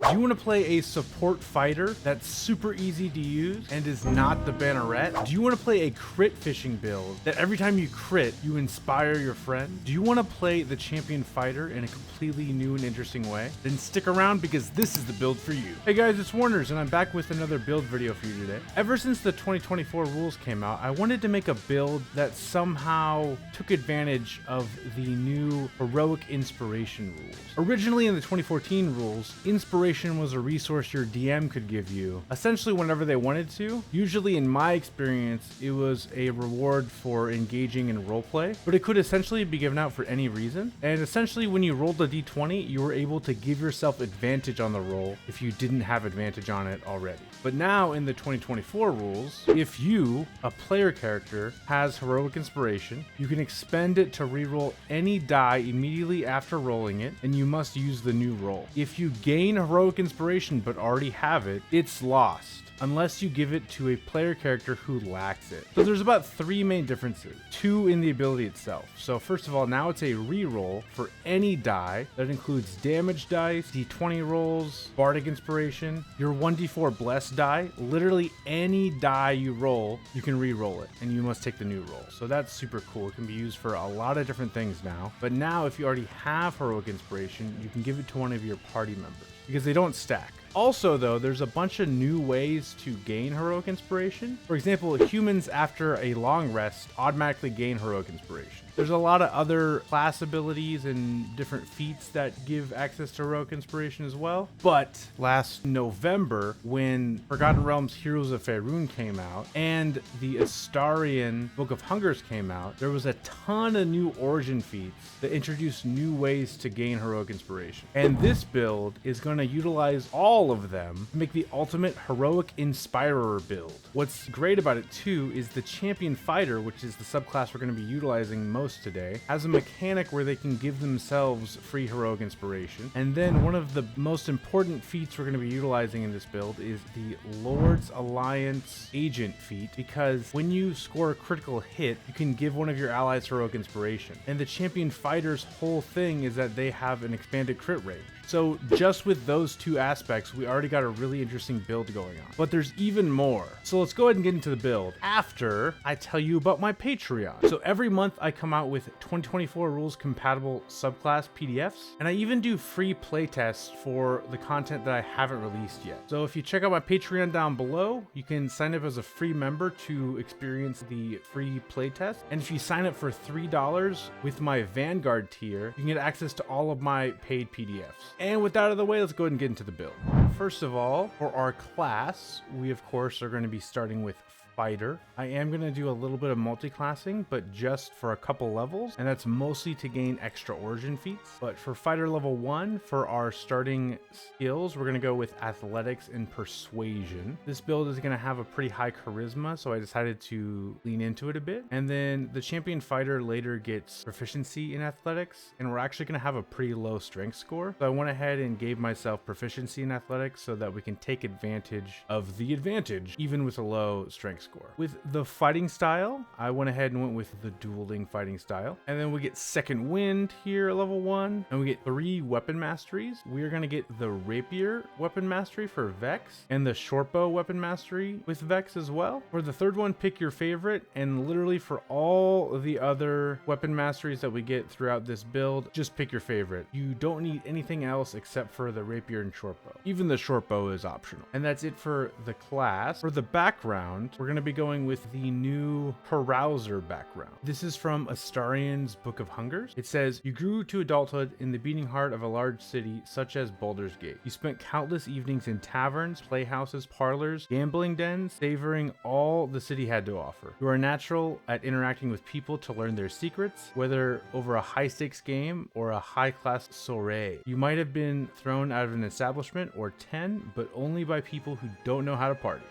Do you want to play a support fighter that's super easy to use and is not the Banneret? Do you want to play a crit fishing build that every time you crit, you inspire your friend? Do you want to play the champion fighter in a completely new and interesting way? Then stick around because this is the build for you. Hey guys, it's Warners and I'm back with another build video for you today. Ever since the 2024 rules came out, I wanted to make a build that somehow took advantage of the new heroic inspiration rules. Originally in the 2014 rules, inspiration was a resource your DM could give you, essentially whenever they wanted to. Usually in my experience, it was a reward for engaging in roleplay, but it could essentially be given out for any reason. And essentially when you rolled a d20, you were able to give yourself advantage on the roll if you didn't have advantage on it already. But now in the 2024 rules, if you, a player character, has heroic inspiration, you can expend it to reroll any die immediately after rolling it, and you must use the new roll. If you gain heroic inspiration but already have it, it's lost unless you give it to a player character who lacks it. So there's about three main differences, two in the ability itself. So first of all, now it's a reroll for any die that includes damage dice, d20 rolls, bardic inspiration, your 1d4 blessed die. Literally any die you roll, you can re-roll it and you must take the new roll. So that's super cool. It can be used for a lot of different things now. But now if you already have heroic inspiration, you can give it to one of your party members because they don't stack. Also though, there's a bunch of new ways to gain heroic inspiration. For example, humans after a long rest automatically gain heroic inspiration. There's a lot of other class abilities and different feats that give access to heroic inspiration as well. But last November, when Forgotten Realms Heroes of Faerun came out and the Astarian Book of Hungers came out, there was a ton of new origin feats that introduced new ways to gain heroic inspiration. And this build is going to utilize all of them to make the ultimate heroic inspirer build. What's great about it too is the champion fighter, which is the subclass we're going to be utilizing most today, has a mechanic where they can give themselves free heroic inspiration. And then one of the most important feats we're going to be utilizing in this build is the Lord's Alliance Agent feat, because when you score a critical hit, you can give one of your allies heroic inspiration. And the champion fighter's whole thing is that they have an expanded crit range. So just with those two aspects, we already got a really interesting build going on. But there's even more. So let's go ahead and get into the build after I tell you about my Patreon. So every month I come out with 2024 rules compatible subclass PDFs, and I even do free playtests for the content that I haven't released yet. So if you check out my Patreon down below, you can sign up as a free member to experience the free playtest. And if you sign up for $3 with my Vanguard tier, you can get access to all of my paid PDFs. And with that out of the way, let's go ahead and get into the build. First of all, for our class, we of course are going to be starting with fighter. I am going to do a little bit of multi-classing, but just for a couple levels, and that's mostly to gain extra origin feats. But for fighter level 1, for our starting skills, we're going to go with athletics and persuasion. This build is going to have a pretty high charisma, so I decided to lean into it a bit. And then the champion fighter later gets proficiency in athletics, and we're actually going to have a pretty low strength score. So I went ahead and gave myself proficiency in athletics so that we can take advantage of the advantage even with a low strength score. With the fighting style, I went ahead and went with the dueling fighting style. And then we get second wind here at level 1, and we get 3 weapon masteries. We are going to get the rapier weapon mastery for Vex and the short bow weapon mastery with Vex as well. For the third one, pick your favorite, and literally for all the other weapon masteries that we get throughout this build, just pick your favorite. You don't need anything else except for the rapier and short bow. Even the short bow is optional. And that's it for the class. For the background, we're going to be going with the new Carouser background. This is from Astarian's Book of Hungers. It says, you grew to adulthood in the beating heart of a large city such as Baldur's Gate. You spent countless evenings in taverns, playhouses, parlors, gambling dens, savoring all the city had to offer. You are natural at interacting with people to learn their secrets, whether over a high-stakes game or a high-class soiree. You might have been thrown out of an establishment or 10, but only by people who don't know how to party.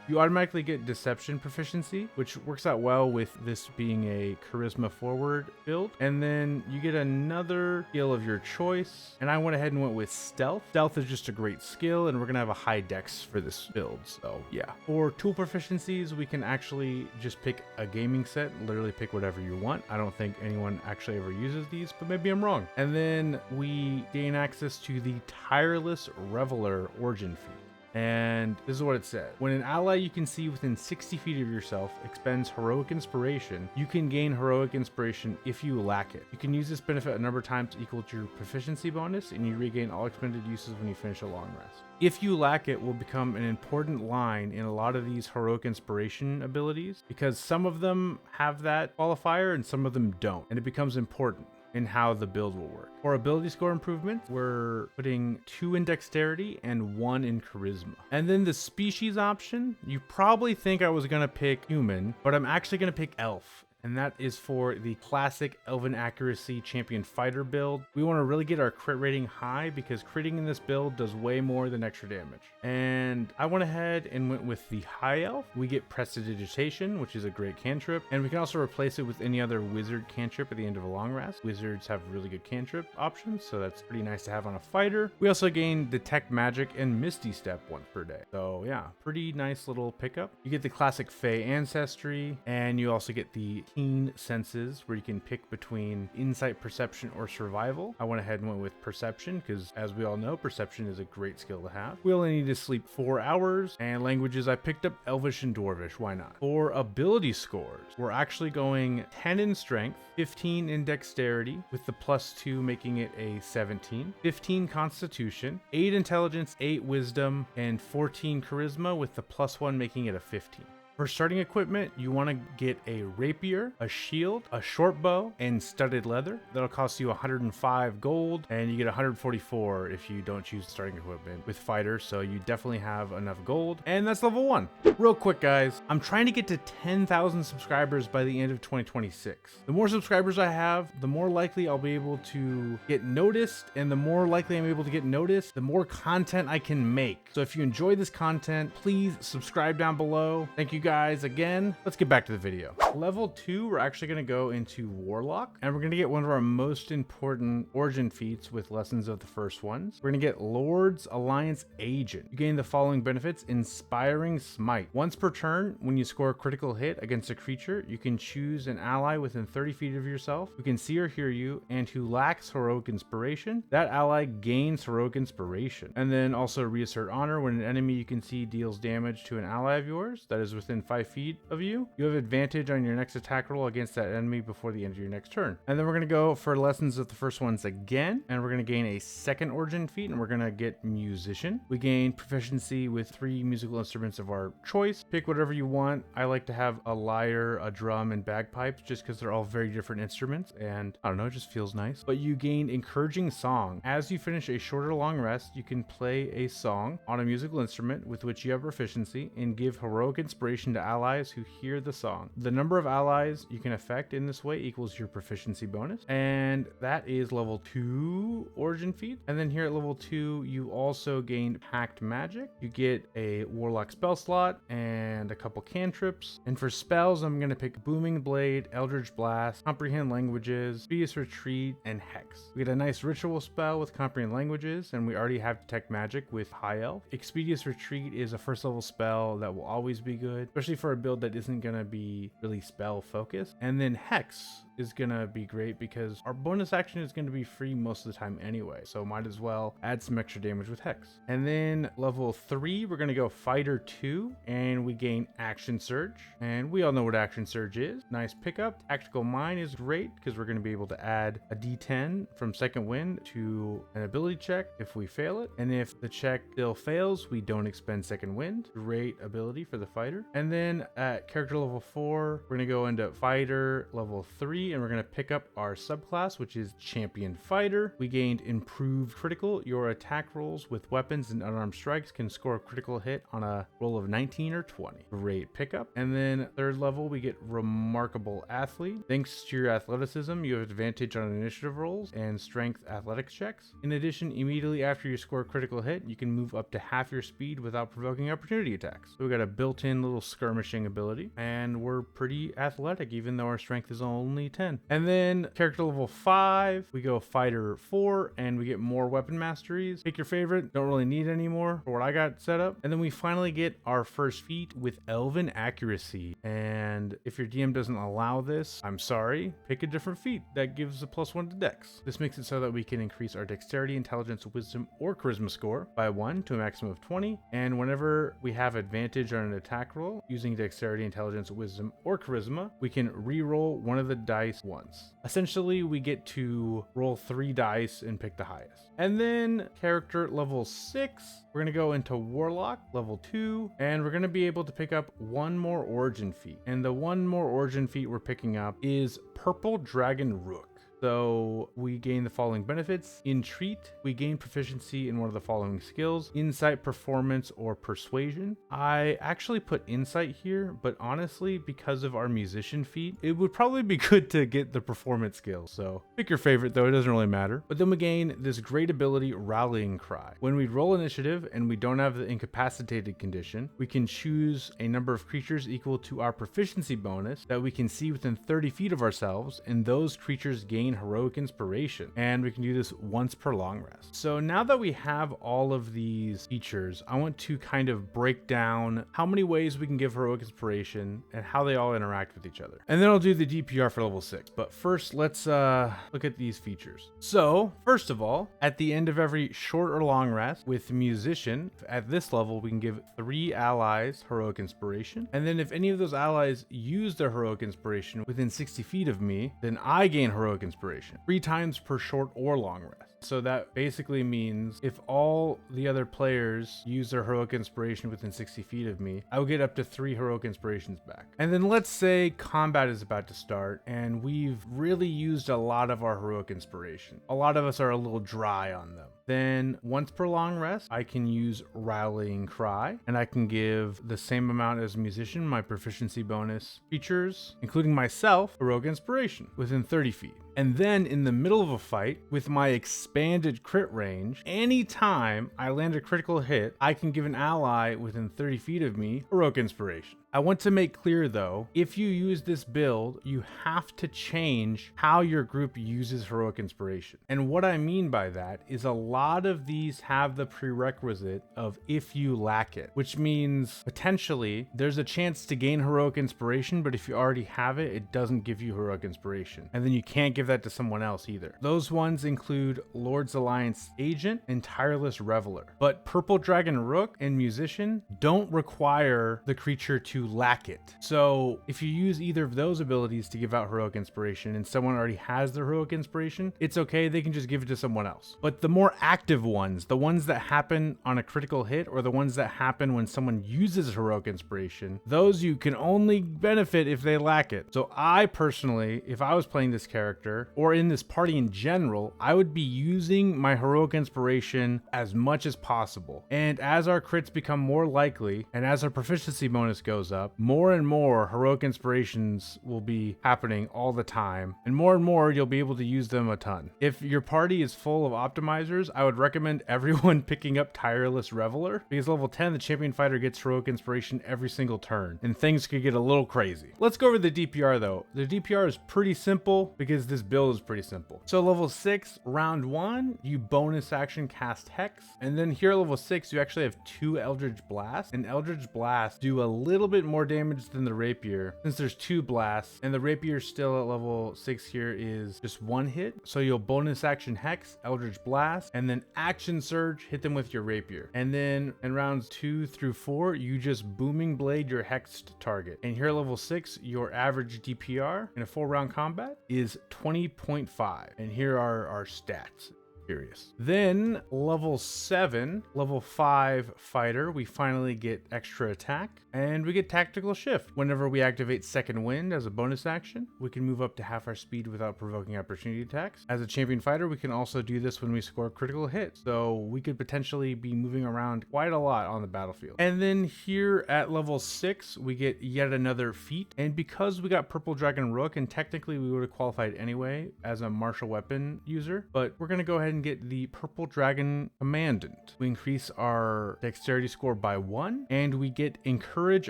You automatically get deception proficiency, which works out well with this being a charisma forward build. And then you get another skill of your choice. And I went ahead and went with stealth. Stealth is just a great skill, and we're gonna have a high dex for this build. So yeah. For tool proficiencies, we can actually just pick a gaming set, literally pick whatever you want. I don't think anyone actually ever uses these, but maybe I'm wrong. And then we gain access to the Tireless Reveler origin feat. And this is what it said. When an ally you can see within 60 feet of yourself expends heroic inspiration, you can gain heroic inspiration if you lack it. You can use this benefit a number of times equal to your proficiency bonus, and you regain all expended uses when you finish a long rest. If you lack it will become an important line in a lot of these heroic inspiration abilities, because some of them have that qualifier and some of them don't, and it becomes important in how the build will work. For ability score improvement, we're putting 2 in dexterity and 1 in charisma. And then the species option, you probably think I was gonna pick human, but I'm actually gonna pick elf. And that is for the classic Elven Accuracy Champion Fighter build. We want to really get our crit rating high because critting in this build does way more than extra damage. And I went ahead and went with the High Elf. We get Prestidigitation, which is a great cantrip, and we can also replace it with any other wizard cantrip at the end of a long rest. Wizards have really good cantrip options, so that's pretty nice to have on a fighter. We also gain Detect Magic and Misty Step once per day. So yeah, pretty nice little pickup. You get the classic Fey Ancestry, and you also get the Keen Senses, where you can pick between Insight, Perception, or Survival. I went ahead and went with Perception because, as we all know, Perception is a great skill to have. We only need to sleep 4 hours, and languages I picked up Elvish and Dwarvish. Why not? For ability scores, we're actually going 10 in Strength, 15 in Dexterity, with the +2 making it a 17, 15 Constitution, 8 Intelligence, 8 Wisdom, and 14 Charisma, with the +1 making it a 15. For starting equipment, you want to get a rapier, a shield, a short bow, and studded leather. That'll cost you 105 gold, and you get 144 if you don't choose starting equipment with fighters, so you definitely have enough gold. And that's level 1. Real quick, guys, I'm trying to get to 10,000 subscribers by the end of 2026. The more subscribers I have, the more likely I'll be able to get noticed, and the more likely I'm able to get noticed, the more content I can make. So if you enjoy this content, please subscribe down below. Thank you guys again. Let's get back to the video. Level 2, we're actually going to go into Warlock, and we're going to get one of our most important origin feats with lessons of the first ones. We're going to get Lord's Alliance Agent. You gain the following benefits: Inspiring Smite. Once per turn, when you score a critical hit against a creature, you can choose an ally within 30 feet of yourself who can see or hear you and who lacks heroic inspiration. That ally gains heroic inspiration. And then also Reassert Honor. When an enemy you can see deals damage to an ally of yours that is within 5 feet of you, you have advantage on your next attack roll against that enemy before the end of your next turn. And then we're going to go for lessons of the first ones again, and we're going to gain a second origin feat, and we're going to get Musician. We gain proficiency with 3 musical instruments of our choice. Pick whatever you want. I like to have a lyre, a drum, and bagpipes just because they're all very different instruments, and I don't know, it just feels nice. But you gain Encouraging Song. As you finish a short or long rest, you can play a song on a musical instrument with which you have proficiency and give heroic inspiration to allies who hear the song. The number of allies you can affect in this way equals your proficiency bonus, and that is level 2 origin feat. And then here at level 2, you also gain Pact Magic. You get a Warlock spell slot and a couple cantrips. And for spells, I'm going to pick Booming Blade, Eldritch Blast, Comprehend Languages, Expeditious Retreat, and Hex. We get a nice ritual spell with Comprehend Languages, and we already have Detect Magic with High Elf. Expeditious Retreat is a first level spell that will always be good, especially for a build that isn't going to be really spell focused. And then Hex is going to be great because our bonus action is going to be free most of the time anyway, so might as well add some extra damage with Hex. And then level 3, we're going to go Fighter 2, and we gain Action Surge, and we all know what Action Surge is. Nice pickup. Tactical Mind is great because we're going to be able to add a d10 from second wind to an ability check if we fail it, and if the check still fails, we don't expend second wind. Great ability for the fighter. And then at character level 4, we're going to go into Fighter level 3, key and we're going to pick up our subclass, which is Champion Fighter. We gained Improved Critical. Your attack rolls with weapons and unarmed strikes can score a critical hit on a roll of 19 or 20. Great pickup. And then third level, we get Remarkable Athlete. Thanks to your athleticism, you have advantage on initiative rolls and strength athletics checks. In addition, immediately after you score a critical hit, you can move up to half your speed without provoking opportunity attacks. So we got a built-in little skirmishing ability, and we're pretty athletic, even though our strength is only 10. And then character level 5, we go Fighter 4, and we get more weapon masteries. Pick your favorite. Don't really need any more for what I got set up. And then we finally get our first feat with Elven Accuracy. And if your DM doesn't allow this, I'm sorry, pick a different feat that gives a +1 to Dex. This makes it so that we can increase our Dexterity, Intelligence, Wisdom, or Charisma score by 1 to a maximum of 20. And whenever we have advantage on an attack roll using Dexterity, Intelligence, Wisdom, or Charisma, we can re-roll one of the dice once. Essentially, we get to roll 3 dice and pick the highest. And then character level 6, we're going to go into Warlock level 2, and we're going to be able to pick up one more origin feat. And the one more origin feat we're picking up is Purple Dragon Rook. So we gain the following benefits. Entreat, we gain proficiency in one of the following skills: Insight, Performance, or Persuasion. I actually put Insight here, but honestly, because of our musician feat, it would probably be good to get the performance skill. So pick your favorite though, it doesn't really matter. But then we gain this great ability, Rallying Cry. When we roll initiative and we don't have the incapacitated condition, we can choose a number of creatures equal to our proficiency bonus that we can see within 30 feet of ourselves, and those creatures gain heroic inspiration, and we can do this once per long rest. So now that we have all of these features, I want to kind of break down how many ways we can give heroic inspiration and how they all interact with each other. And then I'll do the DPR for level 6. But first, let's look at these features. So first of all, at the end of every short or long rest with Musician, at this level, we can give 3 allies heroic inspiration. And then if any of those allies use their heroic inspiration within 60 feet of me, then I gain heroic inspiration 3 times per short or long rest. So that basically means if all the other players use their heroic inspiration within 60 feet of me, I will get up to 3 heroic inspirations back. And then let's say combat is about to start and we've really used a lot of our heroic inspiration. A lot of us are a little dry on them. Then once per long rest, I can use Rallying Cry, and I can give the same amount as Musician, my proficiency bonus features, including myself, heroic inspiration within 30 feet. And then in the middle of a fight with my expanded crit range, anytime I land a critical hit, I can give an ally within 30 feet of me heroic inspiration. I want to make clear though, if you use this build, you have to change how your group uses heroic inspiration. And what I mean by that is a lot of these have the prerequisite of if you lack it, which means potentially there's a chance to gain heroic inspiration, but if you already have it, it doesn't give you heroic inspiration. And then you can't give that to someone else either. Those ones include Lord's Alliance Agent and Tireless Reveler. But Purple Dragon Rook and Musician don't require the creature to lack it. So if you use either of those abilities to give out heroic inspiration and someone already has their heroic inspiration, it's okay, they can just give it to someone else. But the more active ones, the ones that happen on a critical hit or the ones that happen when someone uses heroic inspiration, those you can only benefit if they lack it. So I personally, if I was playing this character or in this party in general, I would be using my heroic inspiration as much as possible. And as our crits become more likely and as our proficiency bonus goes up, more and more heroic inspirations will be happening all the time, and more you'll be able to use them a ton. If your party is full of optimizers, I would recommend everyone picking up Tireless Reveler, because level 10 the champion fighter gets heroic inspiration every single turn, and things could get a little crazy. Let's go over the DPR though. The DPR is pretty simple because this build is pretty simple. So level 6, round 1, you bonus action cast Hex, and then here at level 6 you actually have 2 Eldritch Blasts, and Eldritch Blasts do a little bit more damage than the rapier since there's 2 blasts, and the rapier still at level 6 here is just 1 hit. So you'll bonus action Hex, Eldritch Blast, and then action surge, hit them with your rapier. And then in rounds 2 through 4 you just booming blade your hexed target. And here at level 6 your average DPR in a full round combat is 20.5, and here are our stats. Curious. Then level 7, level 5 fighter, we finally get extra attack and we get tactical shift. Whenever we activate second wind as a bonus action, we can move up to half our speed without provoking opportunity attacks. As a champion fighter, we can also do this when we score critical hits. So we could potentially be moving around quite a lot on the battlefield. And then here at level 6, we get yet another feat. And because we got purple dragon rook, and technically we would have qualified anyway as a martial weapon user, but we're going to go ahead and get the purple dragon commandant. We increase our dexterity score by 1 and we get encourage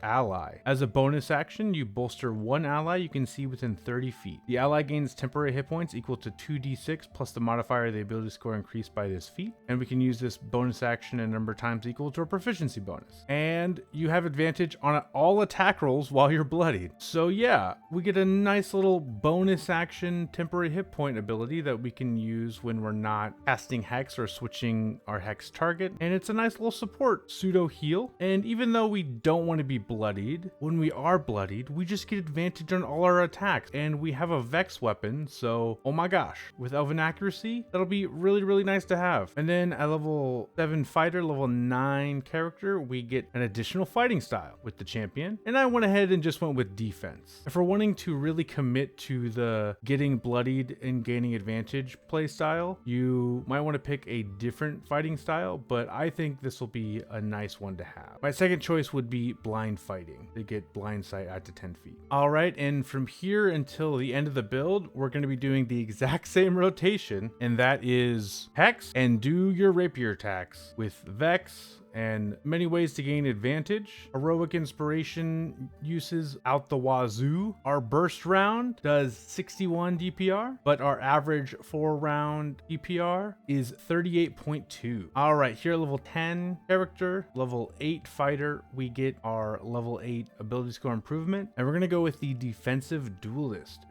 ally. As a bonus action, you bolster one ally you can see within 30 feet. The ally gains temporary hit points equal to 2d6 plus the modifier of the ability score increased by this feat, and we can use this bonus action a number of times equal to a proficiency bonus. And you have advantage on all attack rolls while you're bloodied. So yeah, we get a nice little bonus action temporary hit point ability that we can use when we're not casting hex or switching our hex target, and it's a nice little support pseudo heal. And even though we don't want to be bloodied, when we are bloodied, we just get advantage on all our attacks, and we have a vex weapon, so oh my gosh, with elven accuracy, that'll be really nice to have. And then at level 7 fighter, level 9 character, we get an additional fighting style with the champion, and I went ahead and just went with defense. If we're wanting to really commit to the getting bloodied and gaining advantage play style, you might want to pick a different fighting style, but I think this will be a nice one to have. My second choice would be blind fighting to get blind sight out to 10 feet. All right, and from here until the end of the build, we're going to be doing the exact same rotation, and that is hex and do your rapier attacks with vex and many ways to gain advantage. Heroic inspiration uses out the wazoo. Our burst round does 61 DPR, but our average 4-round DPR is 38.2. All right, here level 10 character, level 8 fighter, we get our level 8 ability score improvement, and we're gonna go with the defensive duelist.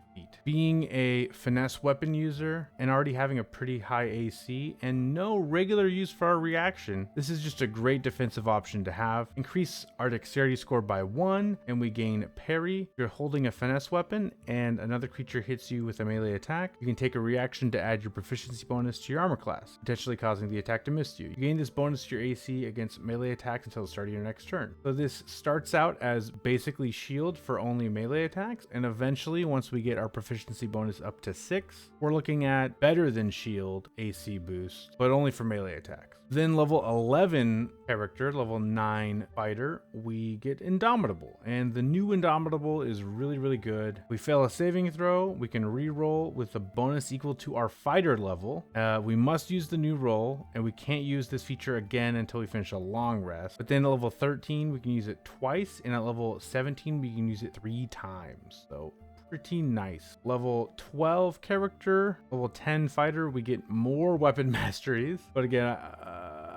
Being a finesse weapon user and already having a pretty high AC and no regular use for our reaction, this is just a great defensive option to have. Increase our dexterity score by 1 and we gain parry. If you're holding a finesse weapon and another creature hits you with a melee attack, you can take a reaction to add your proficiency bonus to your armor class, potentially causing the attack to miss you. You gain this bonus to your AC against melee attacks until the start of your next turn. So this starts out as basically shield for only melee attacks, and eventually once we get our proficiency bonus up to 6, we're looking at better than shield AC boost, but only for melee attacks. Then level 11 character, level 9 fighter, we get Indomitable, and the new Indomitable is really good. We fail a saving throw, we can re-roll with a bonus equal to our fighter level. We must use the new roll, and we can't use this feature again until we finish a long rest. But then at level 13 we can use it twice, and at level 17 we can use it 3 times. So pretty nice. Level 12 character, level 10 fighter, we get more weapon masteries, but again,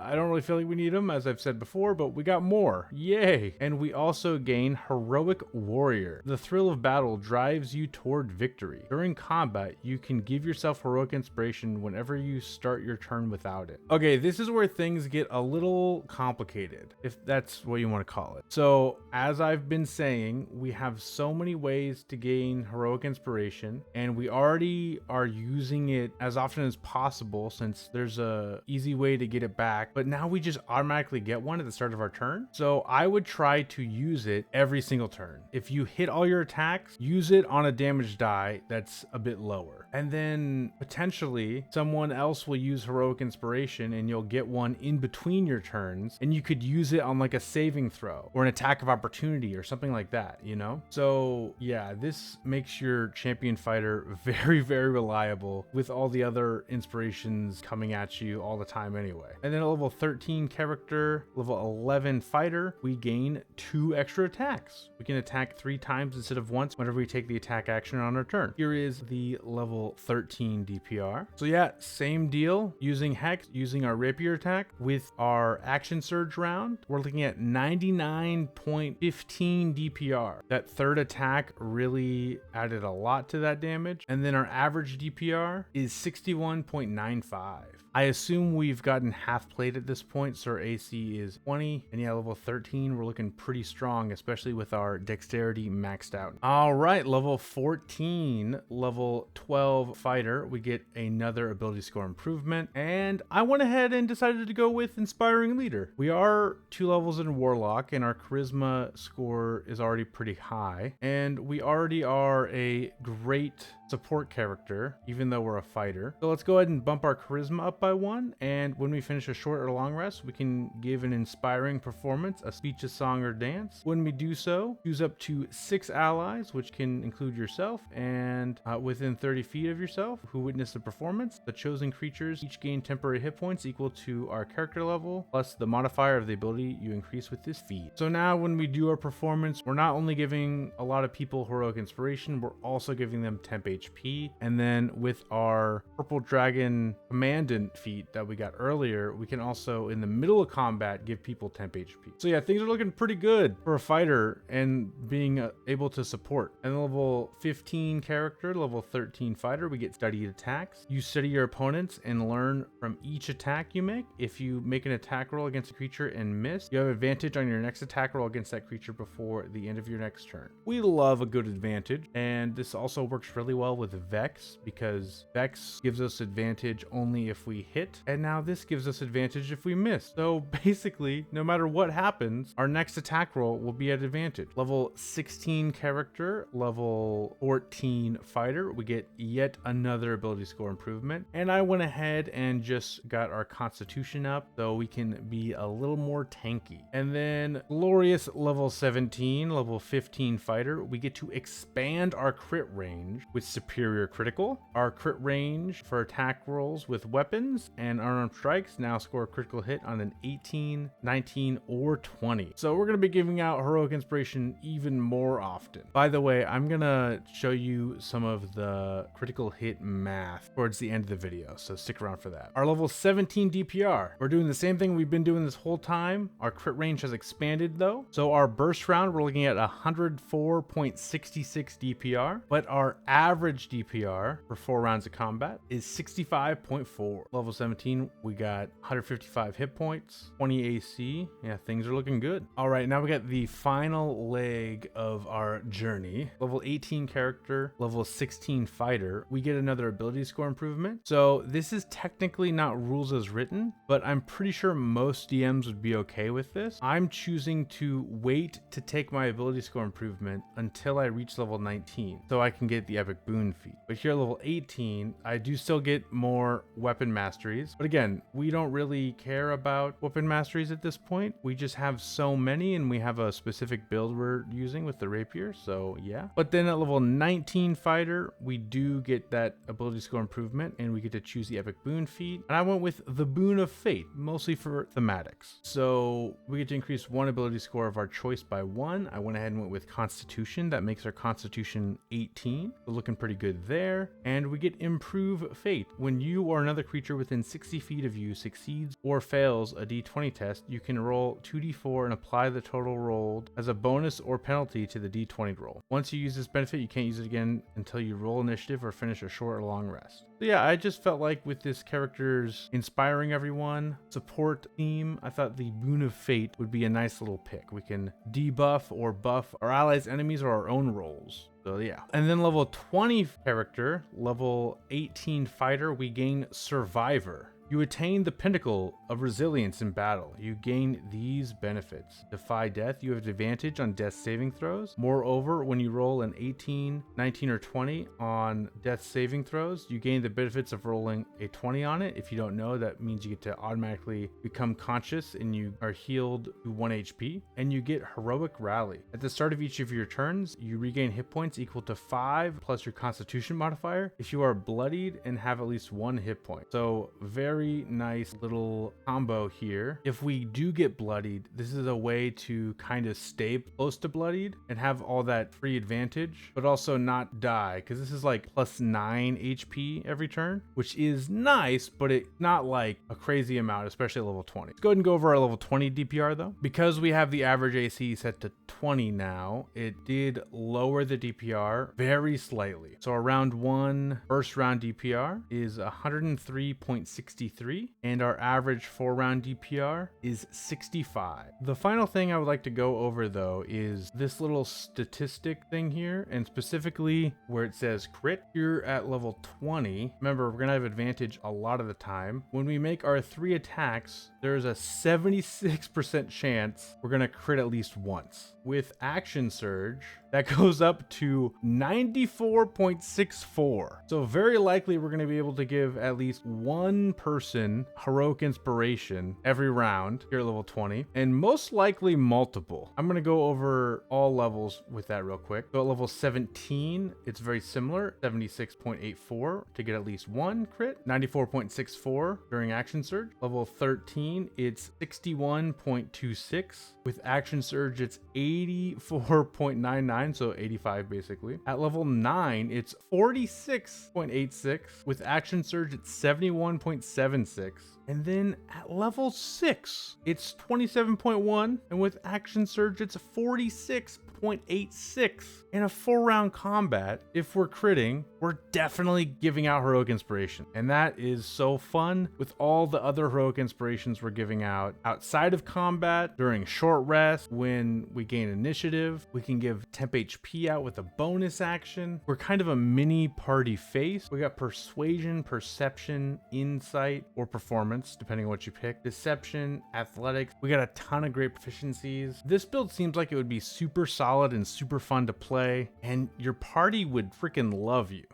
I don't really feel like we need them, as I've said before, but we got more. Yay! And we also gain Heroic Warrior. The thrill of battle drives you toward victory. During combat, you can give yourself heroic inspiration whenever you start your turn without it. Okay, this is where things get a little complicated, if that's what you want to call it. So, as I've been saying, we have so many ways to gain heroic inspiration, and we already are using it as often as possible since there's a easy way to get it back, but now we just automatically get one at the start of our turn. So I would try to use it every single turn. If you hit all your attacks, use it on a damage die that's a bit lower, and then potentially someone else will use heroic inspiration and you'll get one in between your turns, and you could use it on like a saving throw or an attack of opportunity or something like that, you know? So yeah, this makes your champion fighter very reliable with all the other inspirations coming at you all the time anyway. And then at level 13 character, level 11 fighter, we gain 2 extra attacks. We can attack 3 times instead of once whenever we take the attack action on our turn. Here is the level 13 DPR. So yeah, same deal, using hex, using our rapier attack with our action surge round. We're looking at 99.15 DPR. That third attack really added a lot to that damage, and then our average DPR is 61.95. I assume we've gotten half plate at this point, so our AC is 20. And yeah, level 13, we're looking pretty strong, especially with our dexterity maxed out. All right, level 14, level 12 fighter, we get another ability score improvement. And I went ahead and decided to go with inspiring leader. We are 2 levels in warlock, and our charisma score is already pretty high. And we already are a great support character, even though we're a fighter. So let's go ahead and bump our charisma up by 1, and when we finish a short or long rest, we can give an inspiring performance, a speech, a song, or dance. When we do so, choose up to 6 allies, which can include yourself, and within 30 feet of yourself, who witness the performance. The chosen creatures each gain temporary hit points equal to our character level, plus the modifier of the ability you increase with this feat. So now when we do our performance, we're not only giving a lot of people heroic inspiration, we're also giving them temp HP. And then with our purple dragon commandant feat that we got earlier, we can also in the middle of combat give people temp HP. So yeah, things are looking pretty good for a fighter and being able to support. And level 15 character, level 13 fighter, we get studied attacks. You study your opponents and learn from each attack you make. If you make an attack roll against a creature and miss, you have advantage on your next attack roll against that creature before the end of your next turn. We love a good advantage, and this also works really well with Vex, because Vex gives us advantage only if we hit, and now this gives us advantage if we miss. So basically, no matter what happens, our next attack roll will be at advantage. Level 16 character, level 14 fighter, we get yet another ability score improvement, and I went ahead and just got our constitution up so we can be a little more tanky. And then glorious level 17, level 15 fighter, we get to expand our crit range with superior critical. Our crit range for attack rolls with weapons and unarmed strikes now score a critical hit on an 18, 19, or 20. So we're going to be giving out heroic inspiration even more often. By the way, I'm going to show you some of the critical hit math towards the end of the video, so stick around for that. Our level 17 DPR, we're doing the same thing we've been doing this whole time. Our crit range has expanded though. So our burst round, we're looking at 104.66 DPR, but our average DPR for 4 rounds of combat is 65.4. Level 17, we got 155 hit points, 20 AC. Yeah, things are looking good. All right, now we got the final leg of our journey. Level 18 character, level 16 fighter, we get another ability score improvement. So this is technically not rules as written, but I'm pretty sure most DMs would be okay with this. I'm choosing to wait to take my ability score improvement until I reach level 19 so I can get the epic boon feat. But here level 18, I do still get more weapon masteries, but again, we don't really care about weapon masteries at this point. We just have so many, and we have a specific build we're using with the rapier, so yeah. But then at level 19 fighter, we do get that ability score improvement, and we get to choose the epic boon feat, and I went with the boon of fate, mostly for thematics. So we get to increase 1 ability score of our choice by 1. I went ahead and went with constitution. That makes our constitution 18. We're looking pretty good there. And we get improve fate. When you or another creature within 60 feet of you succeeds or fails a d20 test, you can roll 2d4 and apply the total rolled as a bonus or penalty to the d20 roll. Once you use this benefit, you can't use it again until you roll initiative or finish a short or long rest. So yeah, I just felt like with this character's inspiring everyone support theme, I thought the Boon of Fate would be a nice little pick. We can debuff or buff our allies, enemies, or our own rolls. So yeah. And then level 20 character, level 18 fighter, we gain Survivor. You attain the pinnacle of resilience in battle. You gain these benefits. Defy death. You have advantage on death saving throws. Moreover, when you roll an 18, 19, or 20 on death saving throws, you gain the benefits of rolling a 20 on it. If you don't know, that means you get to automatically become conscious and you are healed to 1 HP. And you get Heroic Rally. At the start of each of your turns, you regain hit points equal to 5 plus your Constitution modifier if you are bloodied and have at least 1 hit point. So very nice little combo here. If we do get bloodied, this is a way to kind of stay close to bloodied and have all that free advantage, but also not die, because this is like plus 9 HP every turn, which is nice, but it's not like a crazy amount, especially at level 20. Let's go ahead and go over our level 20 DPR though. Because we have the average AC set to 20 now, it did lower the DPR very slightly. So our round 1 first round DPR is 103.63 53, and our average 4-round DPR is 65. The final thing I would like to go over though is this little statistic thing here, and specifically where it says crit. Here at level 20, remember we're gonna have advantage a lot of the time. When we make our 3 attacks, there's a 76% chance we're gonna crit at least once. With Action Surge, that goes up to 94.64. So very likely we're gonna be able to give at least one person Heroic Inspiration every round here at level 20, and most likely multiple. I'm gonna go over all levels with that real quick. So at level 17, it's very similar, 76.84 to get at least one crit, 94.64 during Action Surge. Level 13, it's 61.26. With Action Surge, it's 84.99, so 85 basically. At level 9, it's 46.86. With Action Surge, it's 71.76. And then at level 6, it's 27.1, and with Action Surge, it's 46.86. In a 4-round combat, if we're critting, we're definitely giving out Heroic Inspiration. And that is so fun with all the other Heroic Inspirations we're giving out outside of combat, during short rest, when we gain initiative. We can give temp HP out with a bonus action. We're kind of a mini party face. We got Persuasion, Perception, Insight, or Performance, depending on what you pick. Deception, Athletics. We got a ton of great proficiencies. This build seems like it would be super solid and super fun to play, and your party would freaking love you.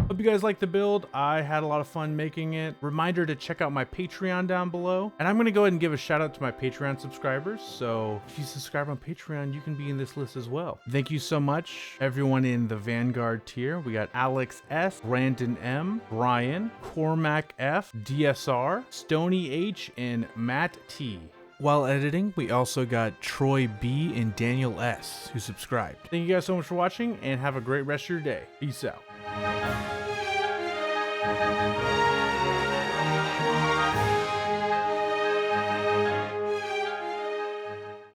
Hope you guys liked the build. I had a lot of fun making it. Reminder to check out my Patreon down below. And I'm going to go ahead and give a shout out to my Patreon subscribers. So if you subscribe on Patreon, you can be in this list as well. Thank you so much, everyone in the Vanguard tier. We got Alex S, Brandon M, Brian, Cormac F, DSR, Stony H, and Matt T. While editing, we also got Troy B and Daniel S, who subscribed. Thank you guys so much for watching, and have a great rest of your day. Peace out.